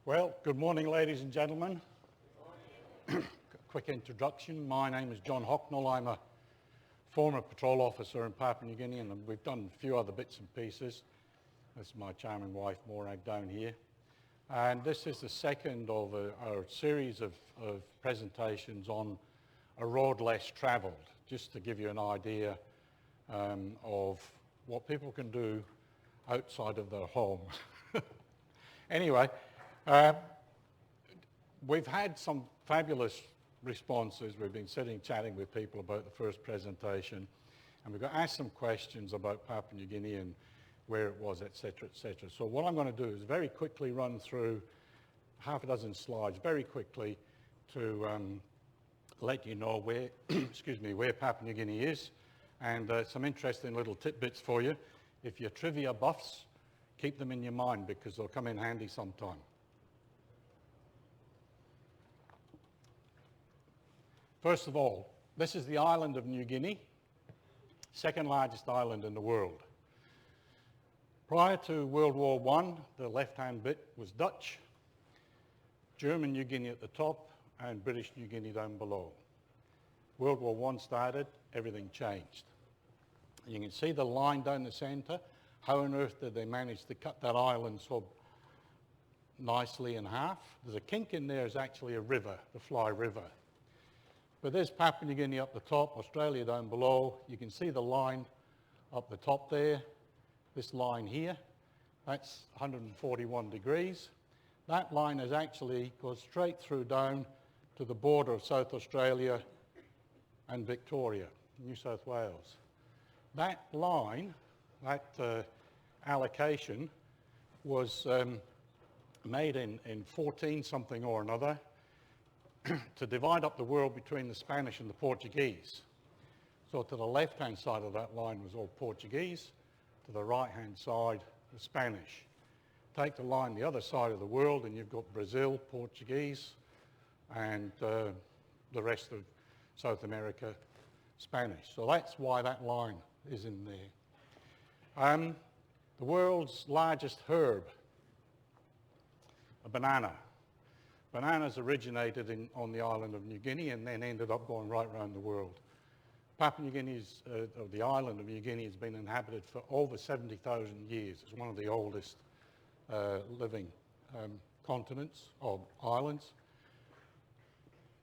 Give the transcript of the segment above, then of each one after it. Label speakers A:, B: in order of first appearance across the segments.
A: Well, good morning, ladies and gentlemen. Quick introduction. My name is John Hocknull. I'm a former patrol officer in Papua New Guinea, and we've done a few other bits and pieces. This is my charming wife, Morag, down here. And this is the second of our series of presentations on a road less travelled, just to give you an idea of what people can do outside of their home. Anyway, we've had some fabulous responses. We've been sitting chatting with people about the first presentation, and we've got asked some questions about Papua New Guinea and where it was, etc., etc. So what I'm going to do is very quickly run through half a dozen slides very quickly to let you know where, where Papua New Guinea is, and some interesting little tidbits for you. If you're trivia buffs, keep them in your mind because they'll come in handy sometime. First of all, this is the island of New Guinea, second largest island in the world. Prior to World War I, the left-hand bit was Dutch, German New Guinea at the top, and British New Guinea down below. World War I started, everything changed. You can see the line down the centre. How on earth did they manage to cut that island so nicely in half? There's a kink in there is actually a river, the Fly River. But there's Papua New Guinea up the top, Australia down below. You can see the line up the top there. This line here, that's 141 degrees. That line is actually goes straight through down to the border of South Australia and Victoria, New South Wales. That line, that allocation was made in 14 something or another to divide up the world between the Spanish and the Portuguese. So to the left-hand side of that line was all Portuguese, to the right-hand side, the Spanish. Take the line the other side of the world and you've got Brazil, Portuguese, and the rest of South America, Spanish. So that's why that line is in there. The world's largest herb, a banana. Bananas originated on the island of New Guinea and then ended up going right around the world. Papua New Guinea's, or the island of New Guinea, has been inhabited for over 70,000 years. It's one of the oldest living continents or islands.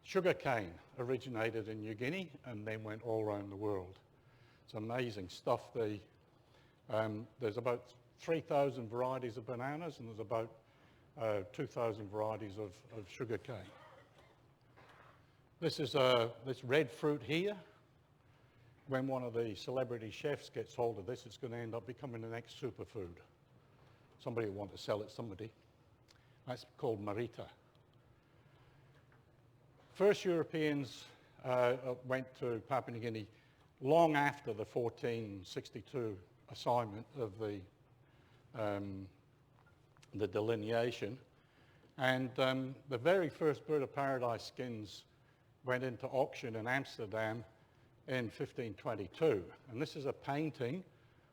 A: Sugarcane originated in New Guinea and then went all around the world. It's amazing stuff. There's about 3,000 varieties of bananas and there's about 2,000 varieties of sugarcane. This is this red fruit here. When one of the celebrity chefs gets hold of this, it's going to end up becoming the next superfood. Somebody will want to sell it, somebody. That's called Marita. First Europeans went to Papua New Guinea long after the 1462 assignment of the delineation, and the very first bird of paradise skins went into auction in Amsterdam in 1522, and this is a painting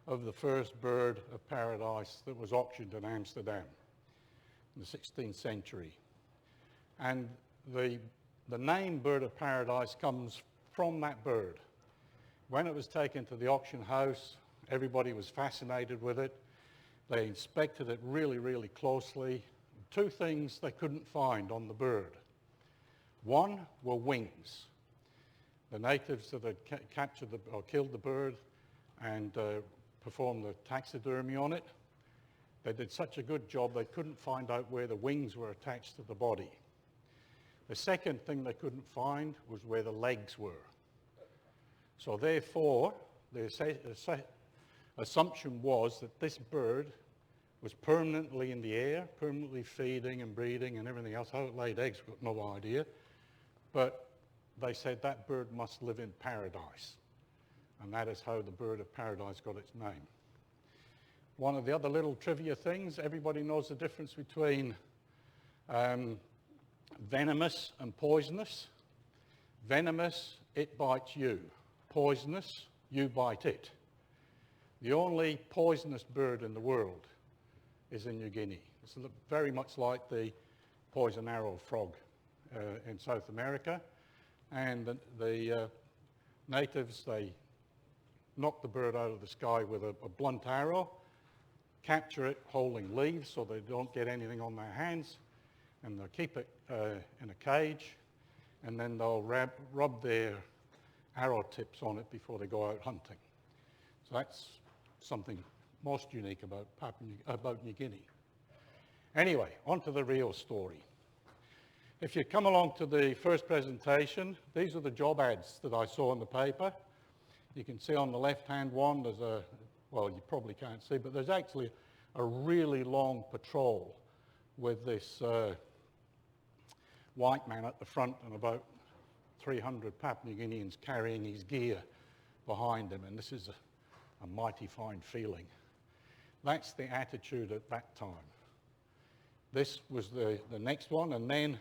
A: of the first bird of paradise that was auctioned in Amsterdam in the 16th century. And the name bird of paradise comes from that bird. When it was taken to the auction house, everybody was fascinated with it. They inspected it really, really closely. Two things they couldn't find on the bird. One were wings. The natives that had captured or killed the bird and performed the taxidermy on it, they did such a good job they couldn't find out where the wings were attached to the body. The second thing they couldn't find was where the legs were. So therefore, the assumption was that this bird was permanently in the air, permanently feeding and breeding and everything else. How it laid eggs, we've got no idea. But they said that bird must live in paradise. And that is how the bird of paradise got its name. One of the other little trivia things, everybody knows the difference between venomous and poisonous. Venomous, it bites you. Poisonous, you bite it. The only poisonous bird in the world is in New Guinea. It's very much like the poison arrow frog in South America. And the natives, they knock the bird out of the sky with a blunt arrow, capture it holding leaves so they don't get anything on their hands, and they'll keep it in a cage, and then they'll rub their arrow tips on it before they go out hunting. So that's something most unique about New Guinea. Anyway, on to the real story. If you come along to the first presentation, these are the job ads that I saw in the paper. You can see on the left-hand one, there's a, well, you probably can't see, but there's actually a really long patrol with this white man at the front and about 300 Papua New Guineans carrying his gear behind him, and this is a mighty fine feeling. That's the attitude at that time. This was the next one, and then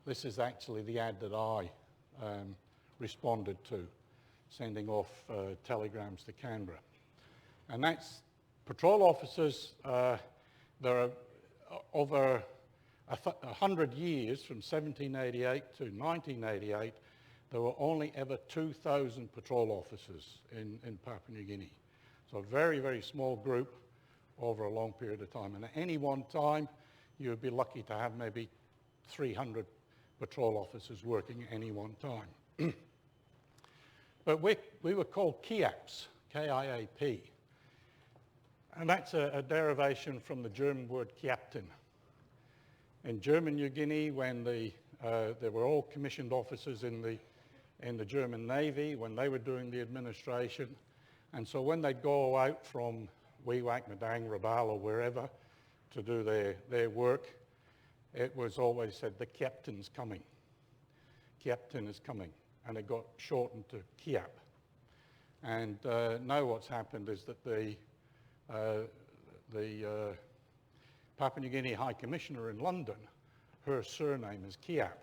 A: this is actually the ad that I responded to, sending off telegrams to Canberra. And that's patrol officers. There are over 100 years, from 1788 to 1988, there were only ever 2,000 patrol officers in Papua New Guinea. So a very, very small group over a long period of time. And at any one time, you would be lucky to have maybe 300 patrol officers working at any one time. But we were called KIAPs, K-I-A-P. And that's a derivation from the German word Captain. In German New Guinea, when they were all commissioned officers in the German Navy, when they were doing the administration. And so when they'd go out from Wewak, Madang, Rabaul, or wherever to do their work, it was always said, the captain's coming. Captain is coming. And it got shortened to KIAP. And now what's happened is that the Papua New Guinea High Commissioner in London, her surname is KIAP,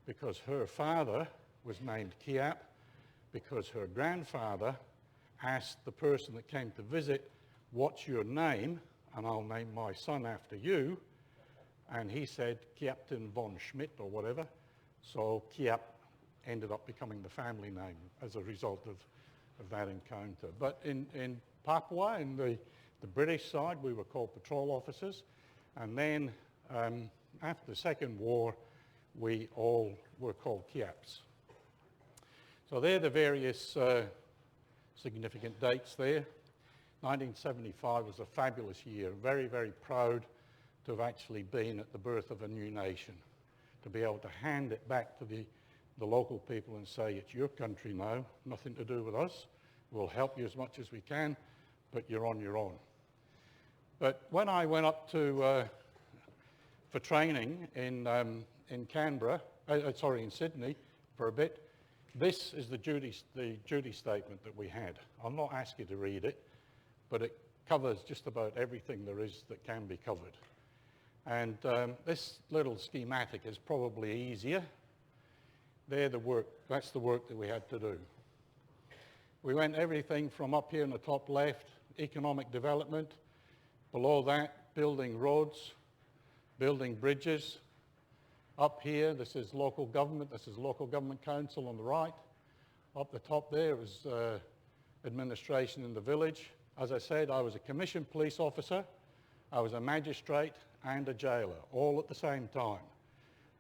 A: because her father was named KIAP, because her grandfather asked the person that came to visit, what's your name? And I'll name my son after you. And he said, Captain von Schmidt or whatever. So KIAP ended up becoming the family name as a result of that encounter. But in Papua, in the British side, we were called patrol officers. And then after the Second War, we all were called KIAPs. So they're the various significant dates there. 1975 was a fabulous year. Very, very proud to have actually been at the birth of a new nation, to be able to hand it back to the local people and say, it's your country now, nothing to do with us. We'll help you as much as we can, but you're on your own. But when I went up to for training in Canberra, in Sydney for a bit, this is the duty statement that we had. I'll not ask you to read it, but it covers just about everything there is that can be covered. And this little schematic is probably easier. That's the work that we had to do. We went everything from up here in the top left, economic development. Below that, building roads, building bridges. Up here, this is local government. This is local government council on the right. Up the top there was administration in the village. As I said, I was a commissioned police officer. I was a magistrate and a jailer, all at the same time.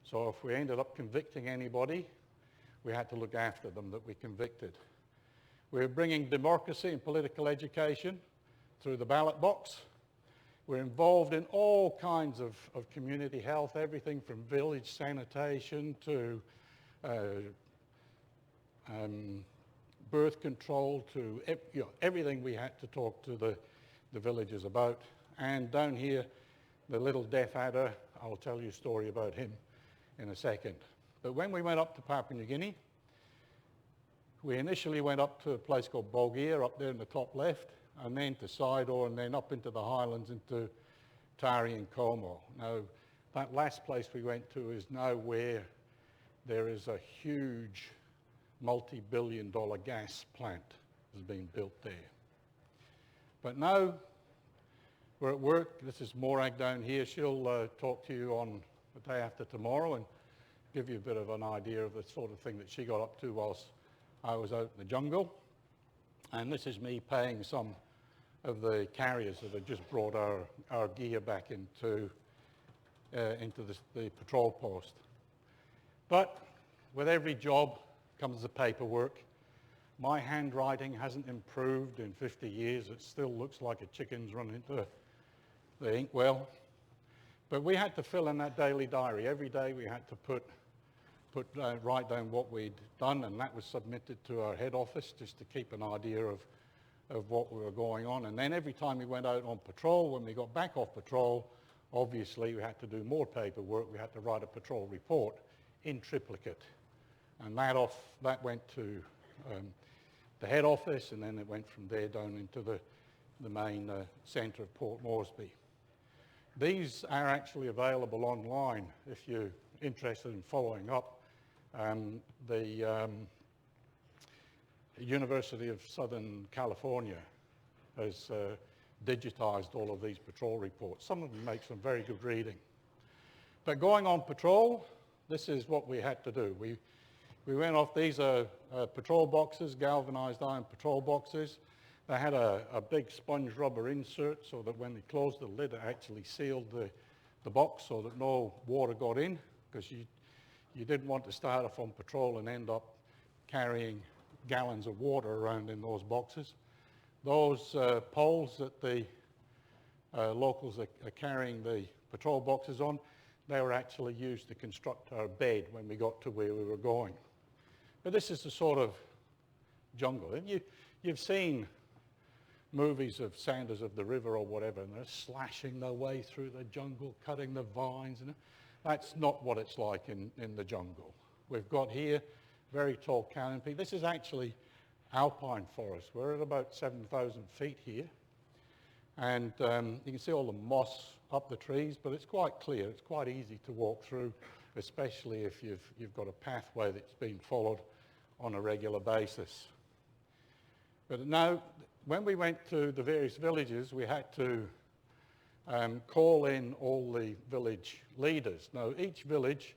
A: So if we ended up convicting anybody, we had to look after them that we convicted. We were bringing democracy and political education through the ballot box. We're involved in all kinds of community health, everything from village sanitation to birth control to everything we had to talk to the villagers about. And down here, the little deaf adder, I'll tell you a story about him in a second. But when we went up to Papua New Guinea, we initially went up to a place called Bogia, up there in the top left, and then to Sidor, and then up into the highlands, into Tari and Como. Now, that last place we went to is now where there is a huge multi-billion-dollar gas plant that's being built there. But now we're at work. This is Morag down here. She'll talk to you on the day after tomorrow and give you a bit of an idea of the sort of thing that she got up to whilst I was out in the jungle. And this is me paying some of the carriers that had just brought our gear back into the patrol post. But with every job comes the paperwork. My handwriting hasn't improved in 50 years. It still looks like a chicken's run into the inkwell. But we had to fill in that daily diary. Every day we had to write down what we'd done, and that was submitted to our head office just to keep an idea of what we were going on. And then every time we went out on patrol, when we got back off patrol, obviously we had to do more paperwork. We had to write a patrol report in triplicate. And that went to the head office, and then it went from there down into the main centre of Port Moresby. These are actually available online if you're interested in following up. The University of Southern California has digitized all of these patrol reports. Some of them make some very good reading. But going on patrol, this is what we had to do. We went off, these are patrol boxes, galvanized iron patrol boxes. They had a big sponge rubber insert so that when they closed the lid, it actually sealed the box so that no water got in, because you didn't want to start off on patrol and end up carrying gallons of water around in those boxes. Those poles that the locals are carrying the patrol boxes on, they were actually used to construct our bed when we got to where we were going. But this is the sort of jungle. You've seen movies of Sounders of the River or whatever, and they're slashing their way through the jungle, cutting the vines. And that's not what it's like in the jungle. We've got here very tall canopy. This is actually alpine forest. We're at about 7,000 feet here. And you can see all the moss up the trees, but it's quite clear. It's quite easy to walk through, especially if you've got a pathway that's been followed on a regular basis. But now, when we went to the various villages, we had to call in all the village leaders. Now, each village,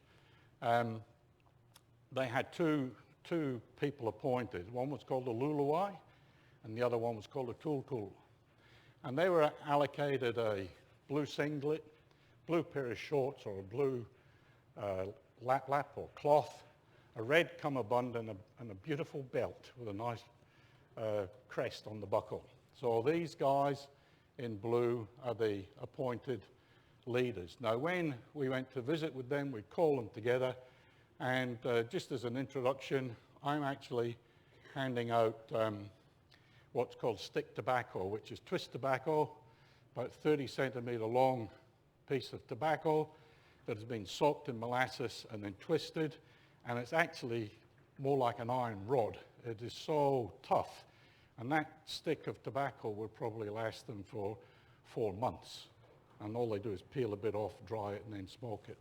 A: they had two people appointed. One was called a Luluai, and the other one was called a Tultul. And they were allocated a blue singlet, blue pair of shorts, or a blue lap or cloth, a red cummerbund, and a beautiful belt with a nice crest on the buckle. So these guys in blue are the appointed leaders. Now, when we went to visit with them, we'd call them together, and just as an introduction, I'm actually handing out what's called stick tobacco, which is twist tobacco, about 30 centimetre long piece of tobacco that has been soaked in molasses and then twisted, and it's actually more like an iron rod. It is so tough, and that stick of tobacco would probably last them for 4 months, and all they do is peel a bit off, dry it, and then smoke it.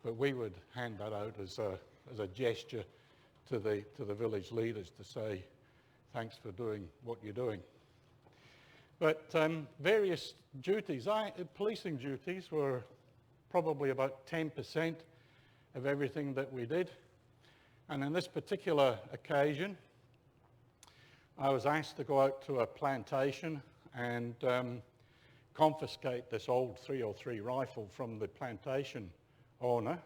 A: But we would hand that out as a gesture to the village leaders to say, thanks for doing what you're doing. But various duties, policing duties were probably about 10% of everything that we did. And on this particular occasion, I was asked to go out to a plantation and confiscate this old 303 rifle from the plantation owner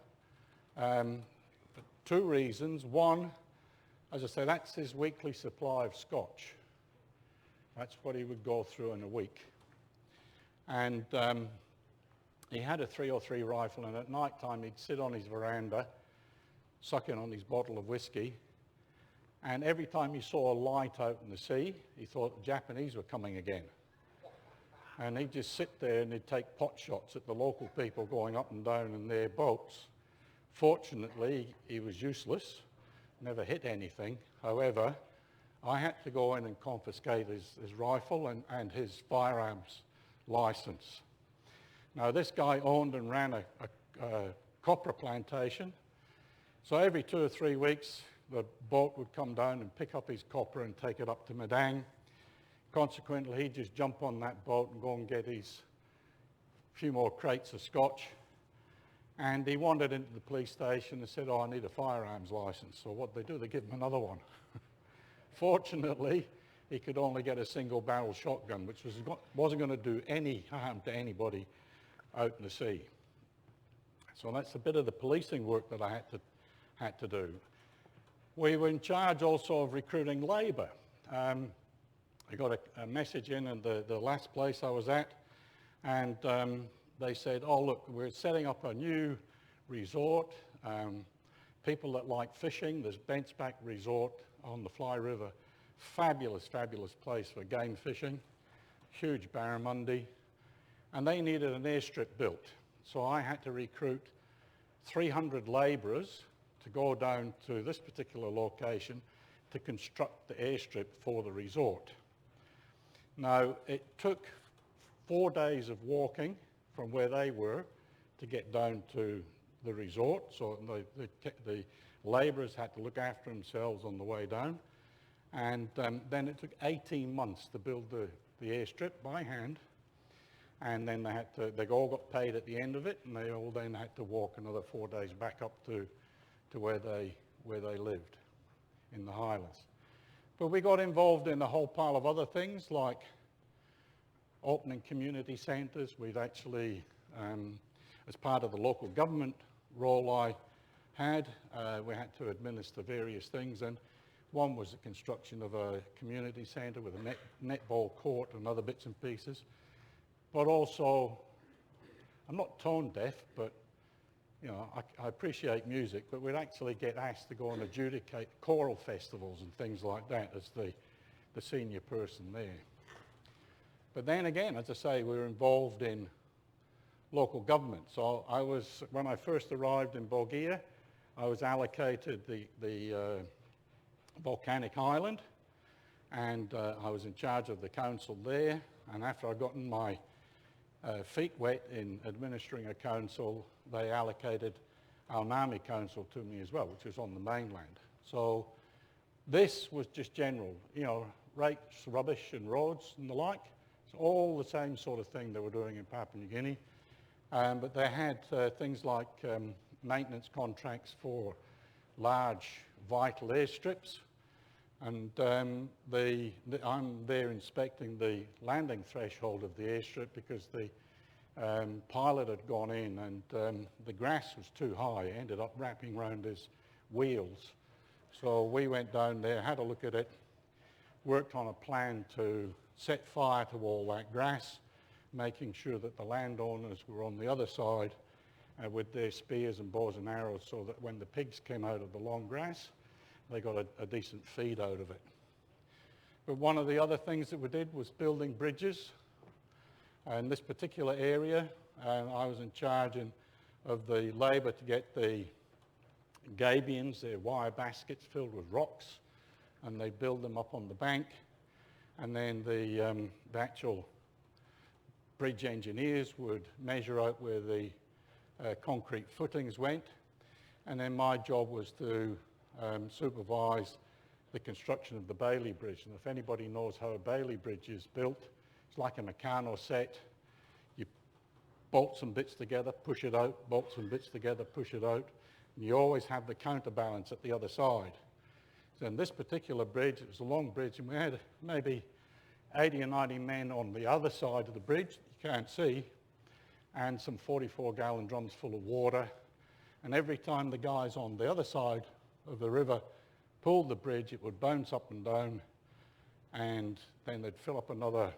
A: for 2 reasons. One, as I say, that's his weekly supply of scotch. That's what he would go through in a week. And he had a 303 rifle, and at night time he'd sit on his veranda, sucking on his bottle of whiskey, and every time he saw a light out in the sea, he thought the Japanese were coming again. And he'd just sit there and he'd take pot shots at the local people going up and down in their boats. Fortunately, he was useless, never hit anything. However, I had to go in and confiscate his rifle and his firearms license. Now, this guy owned and ran a copra plantation. So every 2 or 3 weeks, the boat would come down and pick up his copra and take it up to Madang. Consequently, he'd just jump on that boat and go and get his few more crates of scotch. And he wandered into the police station and said, oh, I need a firearms license. So what they do, they give him another one. Fortunately, he could only get a single barrel shotgun, which wasn't going to do any harm to anybody out in the sea. So that's a bit of the policing work that I had to do. We were in charge also of recruiting labour. I got a message in the last place I was at, and they said, oh look, we're setting up a new resort. People that like fishing, there's Benchback Resort on the Fly River. Fabulous, fabulous place for game fishing. Huge barramundi. And they needed an airstrip built. So I had to recruit 300 labourers to go down to this particular location to construct the airstrip for the resort. Now, it took 4 days of walking from where they were to get down to the resort. So the labourers had to look after themselves on the way down. And then it took 18 months to build the airstrip by hand. And then they all got paid at the end of it, and they all then had to walk another 4 days back up to where they lived in the Highlands. But we got involved in a whole pile of other things, like opening community centres. We'd actually, as part of the local government role I had, we had to administer various things, and one was the construction of a community centre with a netball court and other bits and pieces. But also, I'm not tone deaf, but you know, I appreciate music, but we'd actually get asked to go and adjudicate choral festivals and things like that as the senior person there. But then again, as I say, we were involved in local government. So when I first arrived in Bulgaria, I was allocated the volcanic island, and I was in charge of the council there. And after I'd gotten my feet wet in administering a council, they allocated our NAMI council to me as well, which was on the mainland. So this was just general, you know, rates, rubbish and roads and the like. It's all the same sort of thing they were doing in Papua New Guinea. But they had things like maintenance contracts for large vital airstrips. And I'm there inspecting the landing threshold of the airstrip because the pilot had gone in and the grass was too high. It ended up wrapping around his wheels. So we went down there, had a look at it, worked on a plan to set fire to all that grass, making sure that the landowners were on the other side with their spears and bows and arrows, so that when the pigs came out of the long grass, they got a decent feed out of it. But one of the other things that we did was building bridges. In this particular area, I was in charge of the labour to get the gabions, their wire baskets filled with rocks, and they build them up on the bank. And then the actual bridge engineers would measure out where the concrete footings went. And then my job was to supervise the construction of the Bailey Bridge. And if anybody knows how a Bailey Bridge is built, it's like a Meccano set. You bolt some bits together, push it out, bolt some bits together, push it out, and you always have the counterbalance at the other side. So in this particular bridge, it was a long bridge, and we had maybe 80 or 90 men on the other side of the bridge, you can't see, and some 44-gallon drums full of water. And every time the guys on the other side of the river pulled the bridge, it would bounce up and down, and then they'd fill up another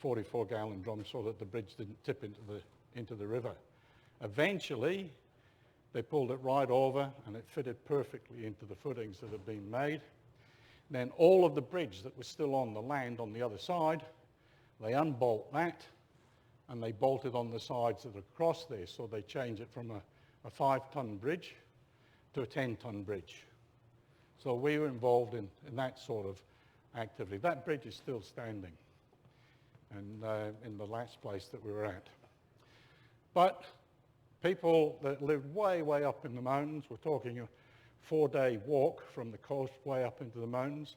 A: 44-gallon drum so that the bridge didn't tip into the river. Eventually, they pulled it right over, and it fitted perfectly into the footings that had been made. Then all of the bridge that was still on the land on the other side, they unbolt that, and they bolt it on the sides that are across there. So they change it from a 5-ton bridge to a 10-ton bridge. So we were involved in that sort of activity. That bridge is still standing and in the last place that we were at. But people that lived way, way up in the mountains, we're talking a 4-day walk from the coast way up into the mountains,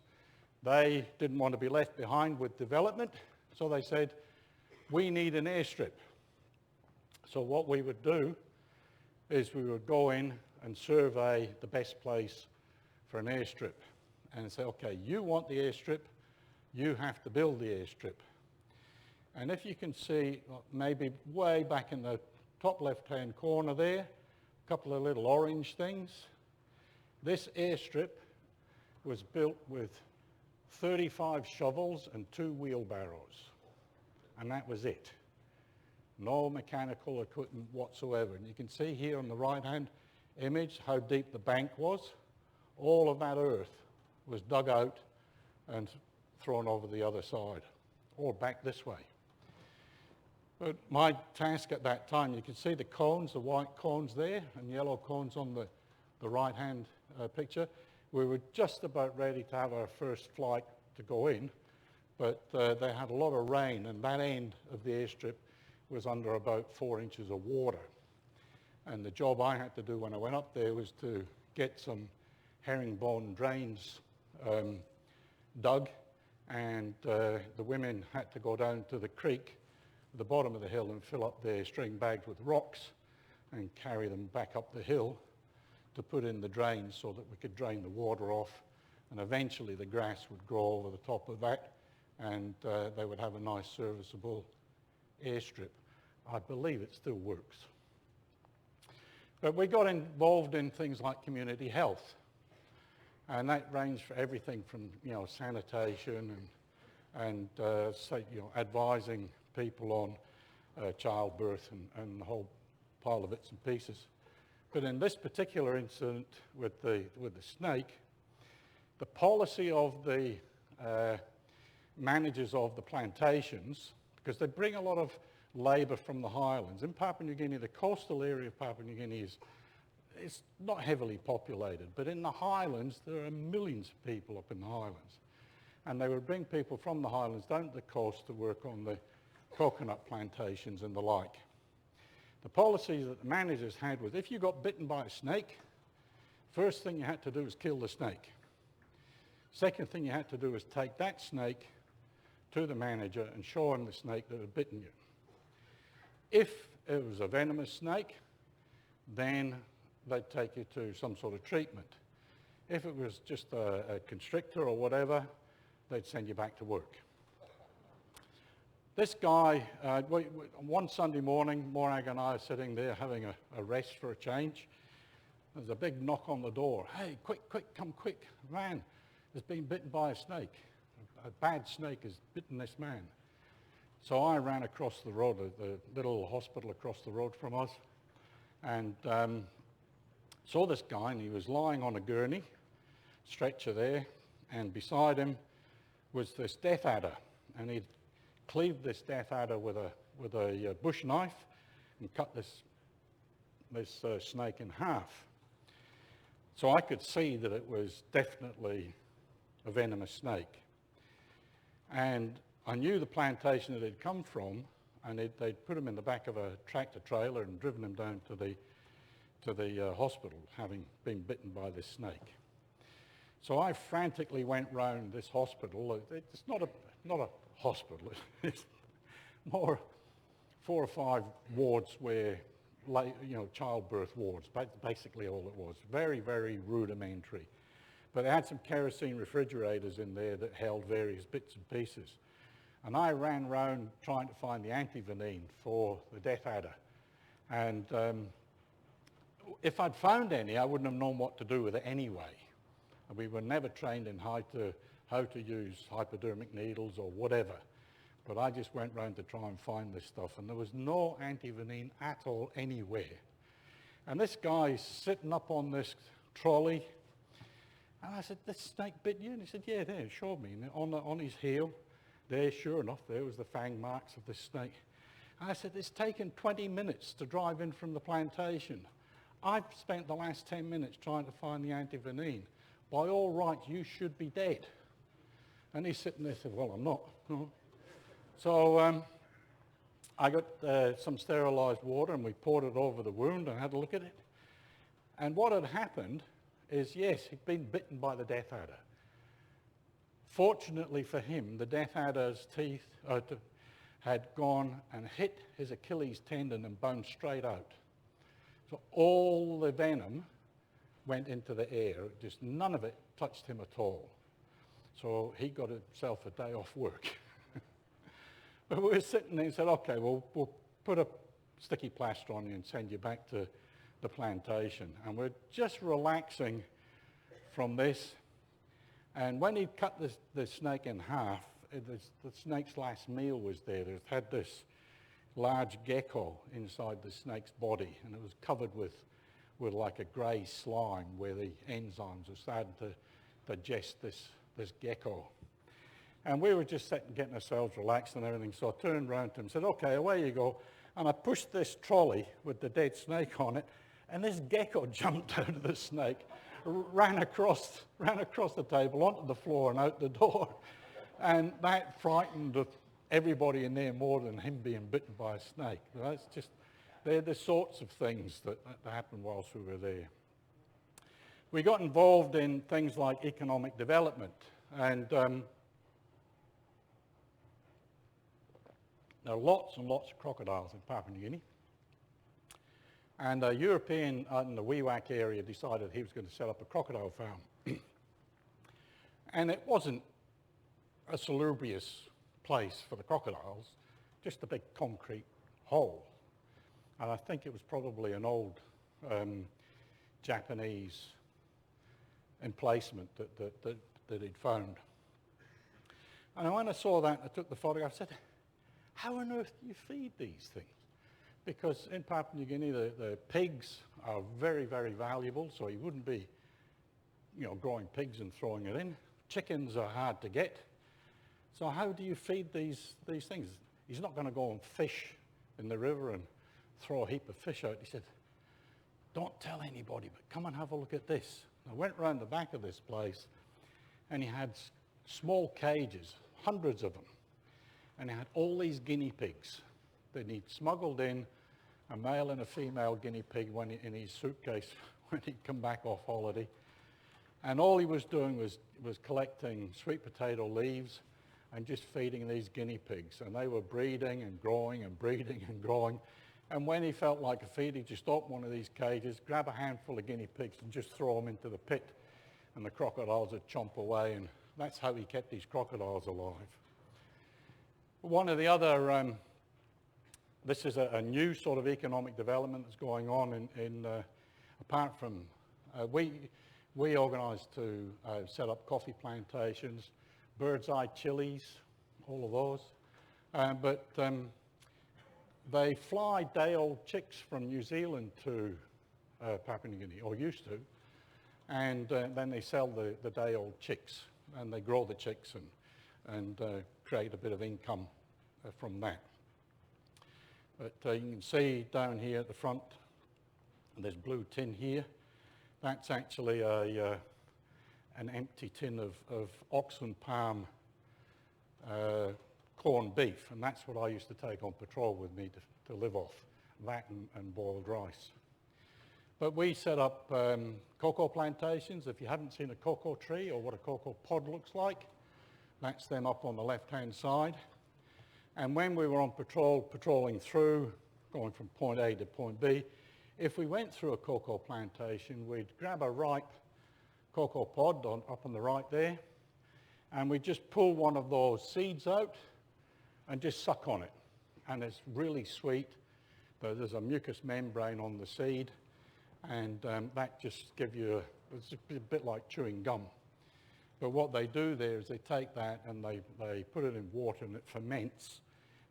A: they didn't want to be left behind with development, so they said, we need an airstrip. So what we would do is we would go in and survey the best place for an airstrip and say, okay, you want the airstrip, you have to build the airstrip. And if you can see, maybe way back in the top left-hand corner there, a couple of little orange things. This airstrip was built with 35 shovels and 2 wheelbarrows, and that was it. No mechanical equipment whatsoever. And you can see here on the right-hand image how deep the bank was. All of that earth was dug out and thrown over the other side, or back this way. But my task at that time, you can see the cones, the white cones there, and yellow cones on the right-hand picture. We were just about ready to have our first flight to go in, but they had a lot of rain, and that end of the airstrip was under about 4 inches of water. And the job I had to do when I went up there was to get some herringbone drains dug, and the women had to go down to the creek at the bottom of the hill and fill up their string bags with rocks and carry them back up the hill to put in the drains so that we could drain the water off, and eventually the grass would grow over the top of that, and they would have a nice serviceable airstrip. I believe it still works. But we got involved in things like community health, and that ranged for everything from sanitation and advising people on childbirth and the whole pile of bits and pieces. But in this particular incident with the snake, the policy of the managers of the plantations, because they bring a lot of labour from the highlands. In Papua New Guinea, the coastal area of Papua New Guinea is not heavily populated, but in the highlands there are millions of people up in the highlands. And they would bring people from the highlands down to the coast to work on the coconut plantations and the like. The policy that the managers had was if you got bitten by a snake, first thing you had to do was kill the snake. Second thing you had to do was take that snake to the manager and show him the snake that had bitten you. If it was a venomous snake, then they'd take you to some sort of treatment. If it was just a constrictor or whatever, they'd send you back to work. This guy, one Sunday morning, Morag and I are sitting there having a rest for a change. There's a big knock on the door. Hey, quick, come quick. Man has been bitten by a snake. A bad snake has bitten this man. So I ran across the road, the little hospital across the road from us, and saw this guy, and he was lying on a gurney, stretcher there, and beside him was this death adder, and he'd cleaved this death adder with a bush knife and cut this snake in half. So I could see that it was definitely a venomous snake. And I knew the plantation that he'd come from, and they'd put him in the back of a tractor trailer and driven him down to the hospital, having been bitten by this snake. So I frantically went round this hospital. It's not a hospital. It's more 4 or 5 wards where, childbirth wards. Basically all it was. Very, very rudimentary. But they had some kerosene refrigerators in there that held various bits and pieces. And I ran round trying to find the antivenin for the death adder. And if I'd found any, I wouldn't have known what to do with it anyway. And we were never trained in how to use hypodermic needles or whatever. But I just went round to try and find this stuff, and there was no antivenin at all anywhere. And this guy's sitting up on this trolley, and I said, "This snake bit you?" And he said, "Yeah, there, it showed me." And on his heel, there, sure enough, there was the fang marks of this snake. And I said, "It's taken 20 minutes to drive in from the plantation. I've spent the last 10 minutes trying to find the antivenin. By all rights, you should be dead." And he's sitting there and said, "Well, I'm not." So I got some sterilised water, and we poured it over the wound and had a look at it. And what had happened is, yes, he'd been bitten by the death adder. Fortunately for him, the death adder's teeth had gone and hit his Achilles tendon and bounced straight out. So So all the venom went into the air. Just none of it touched him at all. So he got himself a day off work. But we were sitting there and said, okay, well, we'll put a sticky plaster on you and send you back to the plantation. And we're just relaxing from this. And when he'd cut the snake in half, the snake's last meal was there. It had this large gecko inside the snake's body, and it was covered with like a grey slime where the enzymes were starting to digest this gecko. And we were just sitting, getting ourselves relaxed and everything, so I turned around to him and said, okay, away you go. And I pushed this trolley with the dead snake on it, and this gecko jumped out of the snake, ran across the table, onto the floor and out the door. And that frightened everybody in there more than him being bitten by a snake. That's just, they're the sorts of things that happened whilst we were there. We got involved in things like economic development, and there are lots and lots of crocodiles in Papua New Guinea. And a European in the Wewak area decided he was going to set up a crocodile farm. And it wasn't a salubrious place for the crocodiles, just a big concrete hole. And I think it was probably an old Japanese emplacement that he'd found. And when I saw that, I took the photograph, I said, how on earth do you feed these things? Because in Papua New Guinea, the pigs are very, very valuable, so you wouldn't be, growing pigs and throwing it in. Chickens are hard to get. So how do you feed these things? He's not going to go and fish in the river and throw a heap of fish out. He said, don't tell anybody, but come and have a look at this. I went round the back of this place, and he had small cages, hundreds of them, and he had all these guinea pigs that he'd smuggled in, a male and a female guinea pig in his suitcase when he'd come back off holiday. And all he was doing was collecting sweet potato leaves and just feeding these guinea pigs. And they were breeding and growing and breeding and growing. And when he felt like a feed, he'd just open one of these cages, grab a handful of guinea pigs and just throw them into the pit. And the crocodiles would chomp away, and that's how he kept these crocodiles alive. One of the other, this is a new sort of economic development that's going on apart from, we organised to set up coffee plantations, bird's eye chilies, all of those. But they fly day-old chicks from New Zealand to Papua New Guinea, or used to, and then they sell the day-old chicks, and they grow the chicks and create a bit of income from that. But you can see down here at the front, there's blue tin here. That's actually an empty tin of oxen palm corned beef, and that's what I used to take on patrol with me to live off, that and boiled rice. But we set up cocoa plantations. If you haven't seen a cocoa tree or what a cocoa pod looks like, that's them up on the left-hand side. And when we were on patrolling through, going from point A to point B, if we went through a cocoa plantation, we'd grab a ripe cocoa pod up on the right there, and we'd just pull one of those seeds out and just suck on it. And it's really sweet. There's a mucous membrane on the seed, and that just gives you, it's a bit like chewing gum. But what they do there is they take that and they put it in water and it ferments,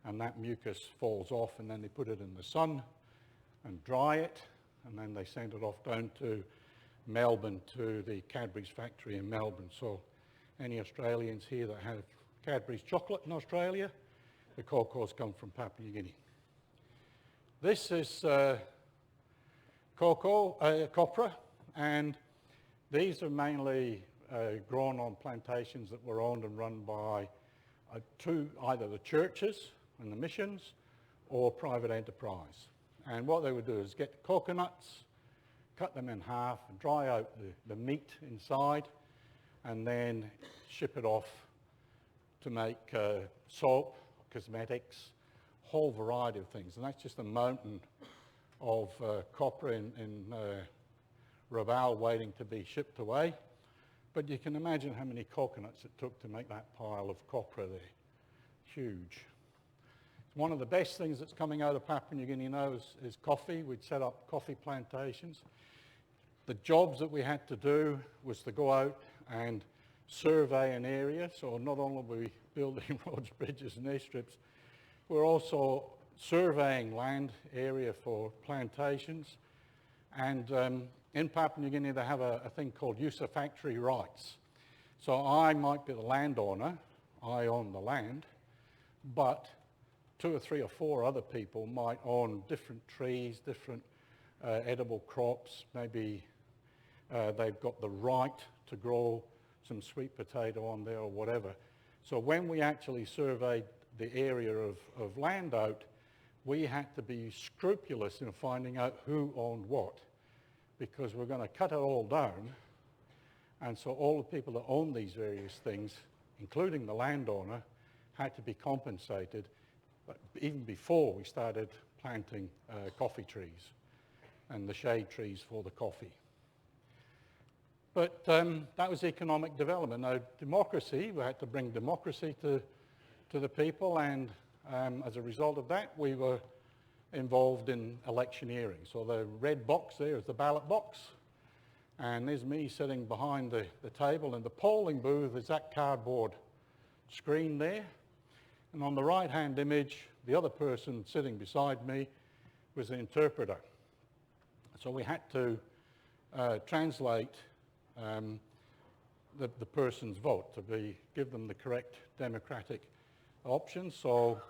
A: and that mucus falls off, and then they put it in the sun and dry it, and then they send it off down to Melbourne, to the Cadbury's factory in Melbourne. So any Australians here that have Cadbury's chocolate in Australia, the cocoa's come from Papua New Guinea. This is Copra, and these are mainly grown on plantations that were owned and run by either the churches and the missions or private enterprise. And what they would do is get the coconuts, cut them in half, and dry out the meat inside, and then ship it off to make soap, cosmetics, whole variety of things. And that's just a mountain of copra in Rabaul waiting to be shipped away. But you can imagine how many coconuts it took to make that pile of copra there. Huge. One of the best things that's coming out of Papua New Guinea now is coffee. We'd set up coffee plantations. The jobs that we had to do was to go out and survey an area. So not only were we building roads, bridges and airstrips, we're also surveying land area for plantations. And in Papua New Guinea they have a thing called usufructory rights. So I might be the landowner, I own the land, but 2 or 3 or 4 other people might own different trees, different edible crops. Maybe they've got the right to grow some sweet potato on there or whatever. So when we actually surveyed the area of land out, we had to be scrupulous in finding out who owned what, because we're going to cut it all down. And so all the people that own these various things, including the landowner, had to be compensated, but even before we started planting coffee trees and the shade trees for the coffee. But that was economic development. Now, democracy, we had to bring democracy to the people, and as a result of that, we were involved in electioneering. So the red box there is the ballot box, and there's me sitting behind the table, and the polling booth is that cardboard screen there. And on the right-hand image, the other person sitting beside me was the interpreter. So we had to translate the person's vote to give them the correct democratic options. So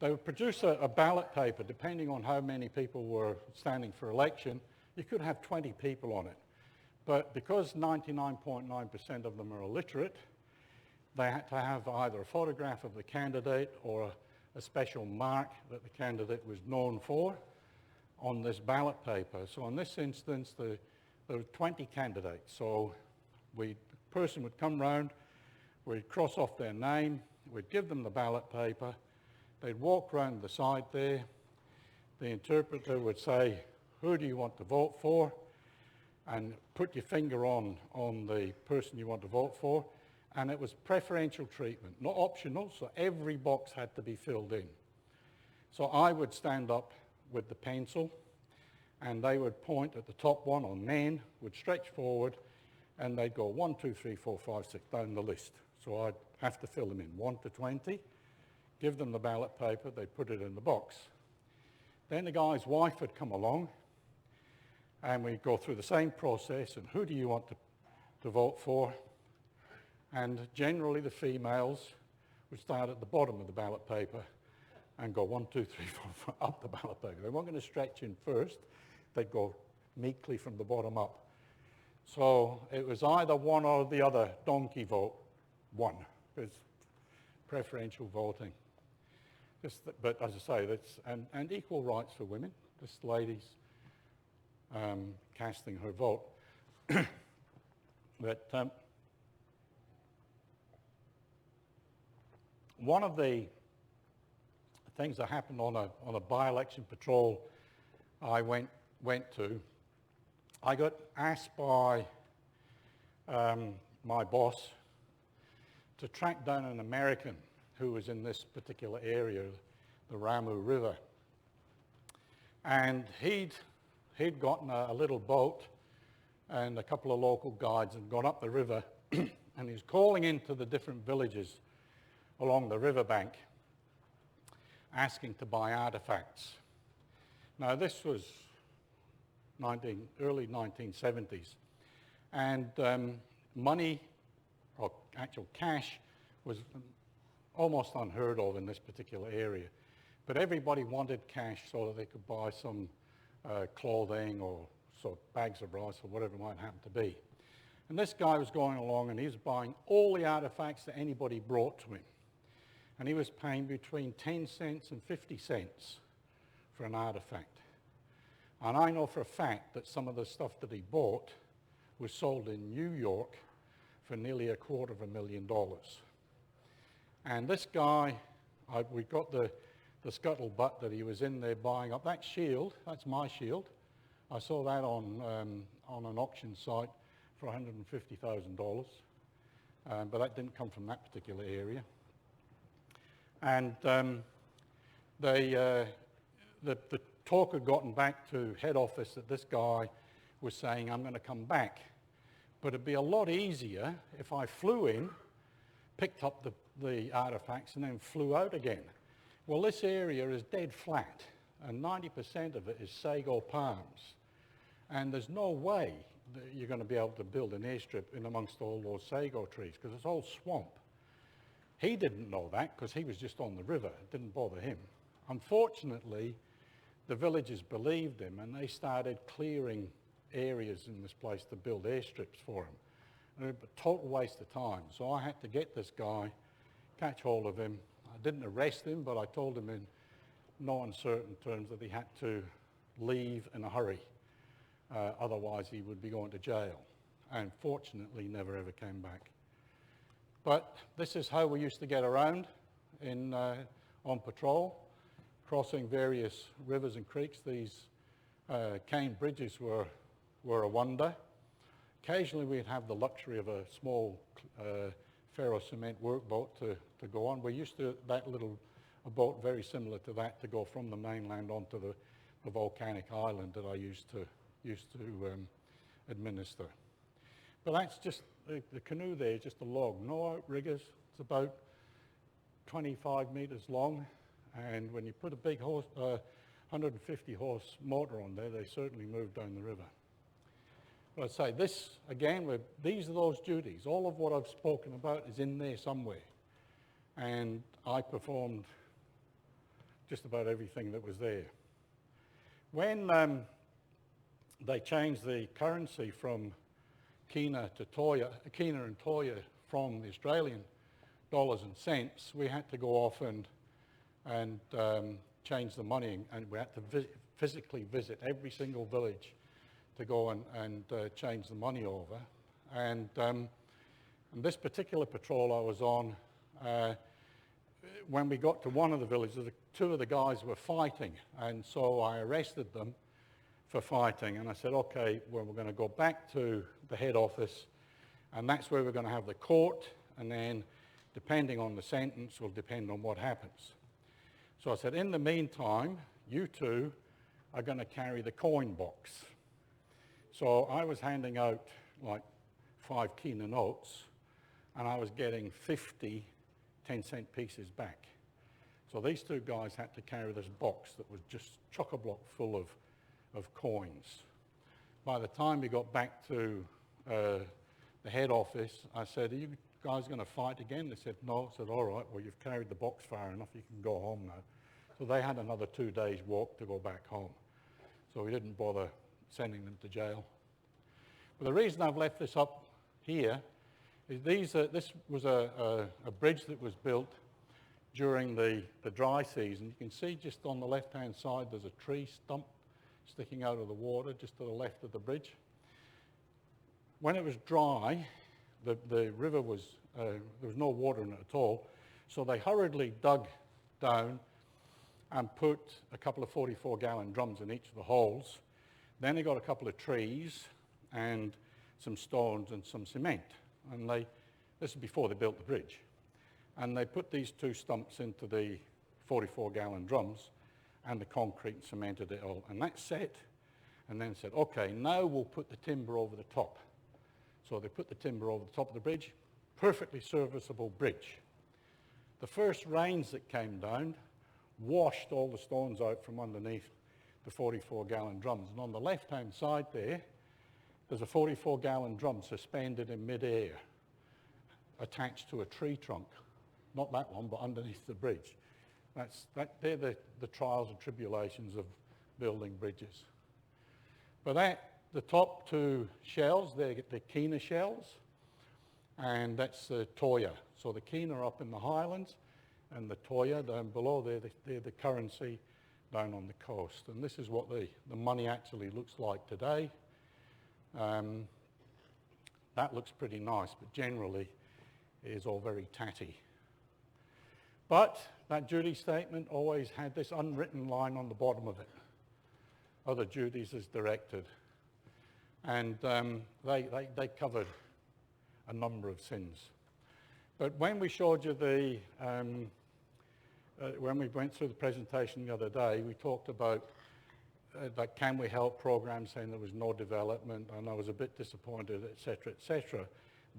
A: they would produce a ballot paper, depending on how many people were standing for election. You could have 20 people on it. But because 99.9% of them are illiterate, they had to have either a photograph of the candidate or a special mark that the candidate was known for on this ballot paper. So in this instance, there were 20 candidates. So the person would come round, we'd cross off their name, we'd give them the ballot paper, they'd walk round the side there, the interpreter would say, who do you want to vote for? And put your finger on the person you want to vote for. And it was preferential treatment, not optional, so every box had to be filled in. So I would stand up with the pencil, and they would point at the top one on men, would stretch forward, and they'd go 1, 2, 3, 4, 5, 6 down the list. So I'd have to fill them in 1 to 20, give them the ballot paper, they'd put it in the box. Then the guy's wife would come along, and we'd go through the same process, and who do you want to vote for? And generally the females would start at the bottom of the ballot paper and go 1, 2, 3, 4, 5, up the ballot paper. They weren't going to stretch in first, they'd go meekly from the bottom up. So it was either one or the other, donkey vote, one. It's preferential voting. But as I say, that's, and equal rights for women, just ladies casting her vote. But one of the things that happened on a by-election patrol I went to, I got asked by my boss to track down an American who was in this particular area, the Ramu River. And he'd gotten a little boat and a couple of local guides and gone up the river and he was calling into the different villages along the riverbank asking to buy artifacts. Now this was early 1970s, and money, or actual cash, was almost unheard of in this particular area. But everybody wanted cash so that they could buy some clothing or bags of rice or whatever it might happen to be. And this guy was going along and he was buying all the artifacts that anybody brought to him. And he was paying between 10 cents and 50 cents for an artifact. And I know for a fact that some of the stuff that he bought was sold in New York for nearly $250,000. And this guy, we got the the scuttlebutt that he was in there buying up. That shield, that's my shield. I saw that on an auction site for $150,000, but that didn't come from that particular area. And the talk had gotten back to head office that this guy was saying, I'm going to come back. But it'd be a lot easier if I flew in, picked up the artifacts, and then flew out again. Well, this area is dead flat, and 90% of it is sago palms. And there's no way that you're going to be able to build an airstrip in amongst all those sago trees, because it's all swamp. He didn't know that, because he was just on the river. It didn't bother him. Unfortunately, the villagers believed him, and they started clearing areas in this place to build airstrips for him. And it was a total waste of time. So I had to get this guy, catch hold of him. I didn't arrest him, but I told him in no uncertain terms that he had to leave in a hurry. Otherwise, he would be going to jail. And fortunately, never ever came back. But this is how we used to get around on patrol, crossing various rivers and creeks. These cane bridges were a wonder. Occasionally, we'd have the luxury of a small ferro cement workboat to go on. We used to a boat very similar to that to go from the mainland onto the volcanic island that I used to administer. But that's just the canoe there is just a log, no outriggers. It's about 25 meters long, and when you put a big 150 horse motor on there, they certainly move down the river. But I'd say this, again, these are those duties. All of what I've spoken about is in there somewhere. And I performed just about everything that was there. When they changed the currency from Kina and Toea from the Australian dollars and cents, we had to go off and change the money, and we had to physically visit every single village to go and change the money over. And this particular patrol I was on, when we got to one of the villages, two of the guys were fighting, and so I arrested them for fighting, and I said, okay, well, we're going to go back to the head office, and that's where we're going to have the court, and then depending on the sentence will depend on what happens. So I said, in the meantime, you two are going to carry the coin box. So I was handing out like 5 Kina notes, and I was getting 50 10-cent pieces back. So these two guys had to carry this box that was just chock-a-block full of coins. By the time we got back to the head office, I said, are you guys going to fight again? They said, no. I said, all right, well, you've carried the box far enough, you can go home now. So they had another 2 days walk to go back home. So we didn't bother sending them to jail. But the reason I've left this up here is this was a bridge that was built during the dry season. You can see just on the left-hand side there's a tree stump sticking out of the water just to the left of the bridge. When it was dry, the river was, there was no water in it at all, so they hurriedly dug down and put a couple of 44-gallon drums in each of the holes. Then they got a couple of trees and some stones and some cement. And this is before they built the bridge. And they put these 2 stumps into the 44-gallon drums, and the concrete and cemented it all. And that's set, and then said, okay, now we'll put the timber over the top. So they put the timber over the top of the bridge, perfectly serviceable bridge. The first rains that came down washed all the stones out from underneath the 44-gallon drums. And on the left-hand side there's a 44-gallon drum suspended in mid-air, attached to a tree trunk. Not that one, but underneath the bridge. They're the trials and tribulations of building bridges. But the top 2 shells, they're the Kina shells, and that's the Toea. So the Kina are up in the highlands, and the Toea down below, they're the currency down on the coast. And this is what the money actually looks like today. That looks pretty nice, but generally it is all very tatty. But that duty statement always had this unwritten line on the bottom of it. Other duties as directed. And they covered a number of sins. But when we showed you the, when we went through the presentation the other day, we talked about that Can We Help program, saying there was no development, and I was a bit disappointed, etc., etc.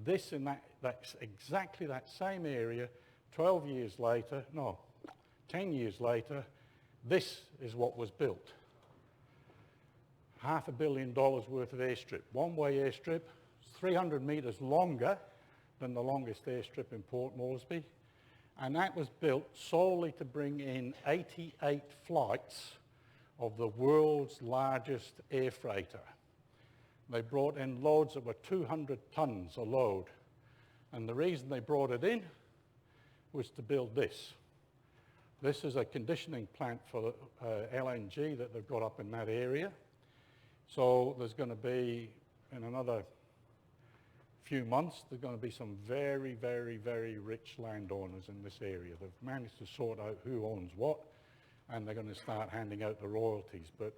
A: This and that's exactly that same area, 12 years later, no, 10 years later, this is what was built. $500 million worth of airstrip, one-way airstrip, 300 metres longer than the longest airstrip in Port Moresby, and that was built solely to bring in 88 flights of the world's largest air freighter. They brought in loads that were 200 tonnes a load, and the reason they brought it in was to build this. This is a conditioning plant for LNG that they've got up in that area. So there's going to be, in another few months, there's going to be some very, very, very rich landowners in this area. They've managed to sort out who owns what, and they're going to start handing out the royalties. But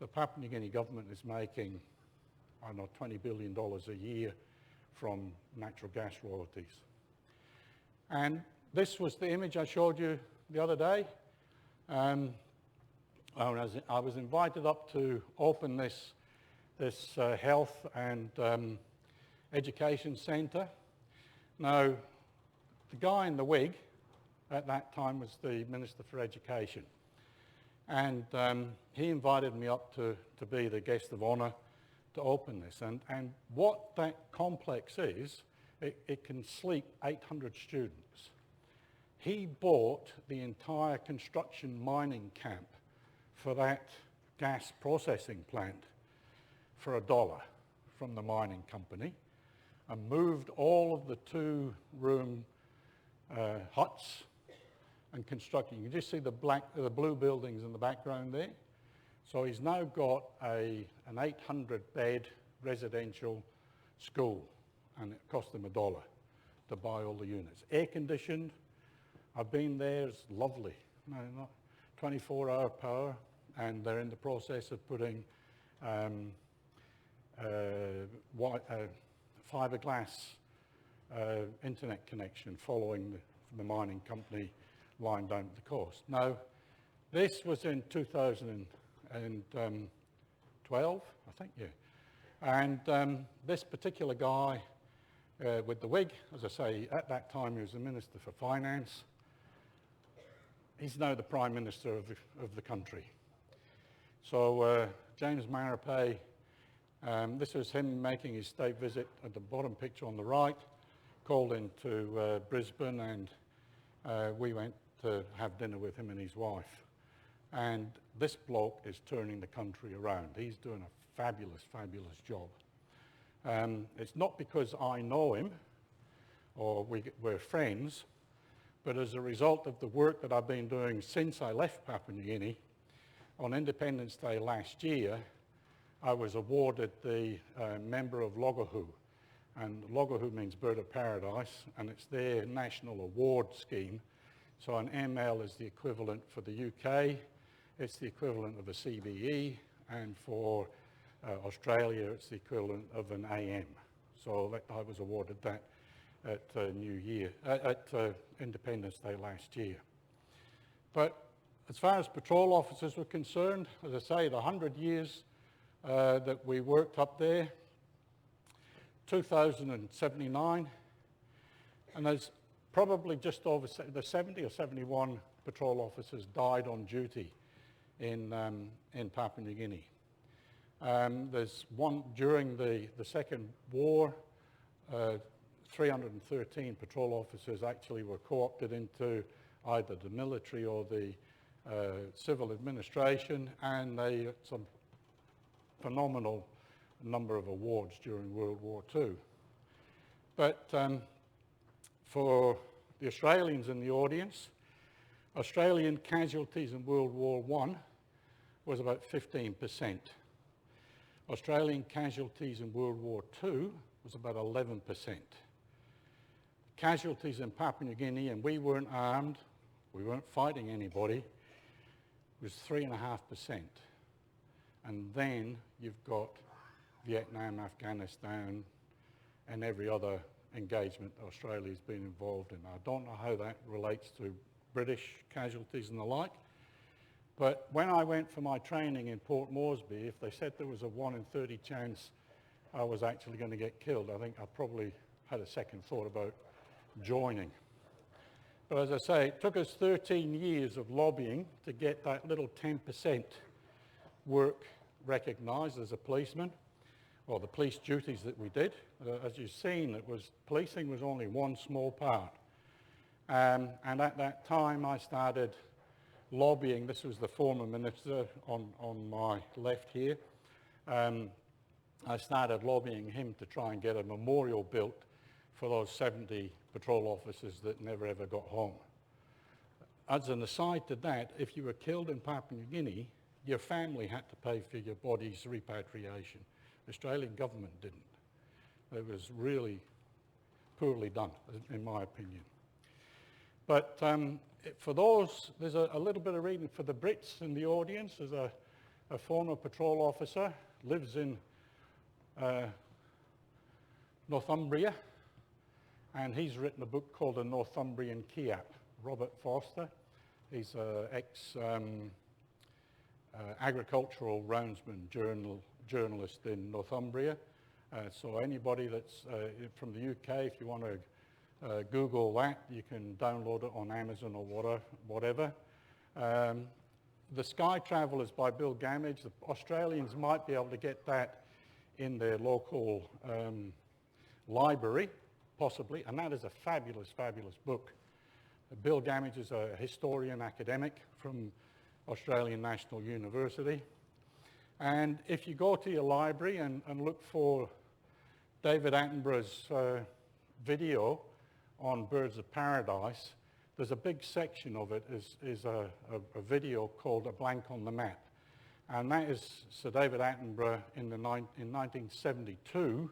A: the Papua New Guinea government is making, I don't know, $20 billion a year from natural gas royalties. And this was the image I showed you the other day. I was invited up to open this health and education centre. Now, the guy in the wig at that time was the Minister for Education. And he invited me up to be the guest of honour to open this. And what that complex is, it can sleep 800 students. He bought the entire construction mining camp for that gas processing plant for $1 from the mining company, and moved all of the 2-room huts and constructing. You can just see the blue buildings in the background there. So he's now got an 800-bed residential school, and it cost him $1 to buy all the units. Air conditioned. I've been there. It's lovely. No, not 24-hour power, and they're in the process of putting fiberglass internet connection following the mining company line down the coast. Now, this was in 2012, I think, yeah. And this particular guy with the wig, as I say, at that time he was the Minister for Finance. He's now the Prime Minister of the country. So James Marape, this was him making his state visit at the bottom picture on the right, called into Brisbane, and we went to have dinner with him and his wife. And this bloke is turning the country around. He's doing a fabulous, fabulous job. It's not because I know him or we're friends, but as a result of the work that I've been doing since I left Papua New Guinea. On Independence Day last year, I was awarded the Member of Logohu. And Logohu means Bird of Paradise, and it's their national award scheme. So an ML is the equivalent for the UK, it's the equivalent of a CBE, and for Australia it's the equivalent of an AM. So I was awarded that at Independence Day last year. But as far as patrol officers were concerned, as I say, the 100 years that we worked up there, 2,079, and there's probably just over 70 or 71 patrol officers died on duty in Papua New Guinea. There's one during the Second War, 313 patrol officers actually were co-opted into either the military or the civil administration, and they got some phenomenal number of awards during World War II. But for the Australians in the audience, Australian casualties in World War I was about 15%. Australian casualties in World War II was about 11%. Casualties in Papua New Guinea, and we weren't armed, we weren't fighting anybody, was 3.5%. And then you've got Vietnam, Afghanistan, and every other engagement Australia's been involved in. I don't know how that relates to British casualties and the like, but when I went for my training in Port Moresby, if they said there was a 1 in 30 chance I was actually going to get killed, I think I probably had a second thought about joining. But as I say, it took us 13 years of lobbying to get that little 10% work recognised as a policeman, or the police duties that we did. As you've seen, policing was only one small part. And at that time I started lobbying. This was the former minister on my left here. I started lobbying him to try and get a memorial built for those 70 patrol officers that never ever got home. As an aside to that, if you were killed in Papua New Guinea, your family had to pay for your body's repatriation. The Australian government didn't. It was really poorly done, in my opinion. But for those, there's a little bit of reading for the Brits in the audience. There's a former patrol officer, lives in Northumbria, and he's written a book called The Northumbrian Kiap, Robert Foster. He's an ex-agricultural roundsman journalist in Northumbria. So anybody that's from the UK, if you want to Google that, you can download it on Amazon or whatever. The Sky Travellers by Bill Gamage, the Australians might be able to get that in their local library, possibly, and that is a fabulous, fabulous book. Bill Gamage is a historian academic from Australian National University. And if you go to your library and look for David Attenborough's video on Birds of Paradise, there's a big section of it is a video called A Blank on the Map. And that is Sir David Attenborough in 1972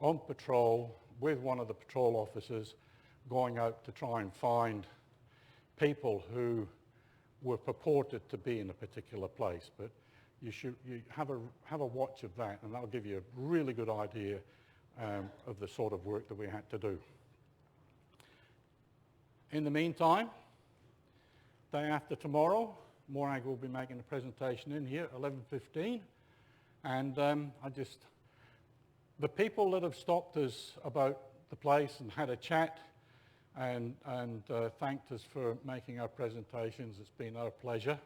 A: on patrol with one of the patrol officers going out to try and find people who were purported to be in a particular place. But you have a watch of that, and that'll give you a really good idea of the sort of work that we had to do. In the meantime, day after tomorrow, Morag will be making a presentation in here at 11:15, and the people that have stopped us about the place and had a chat and thanked us for making our presentations, it's been our pleasure.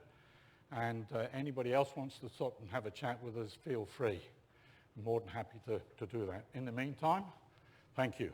A: And anybody else wants to stop and have a chat with us, feel free. I'm more than happy to do that. In the meantime, thank you.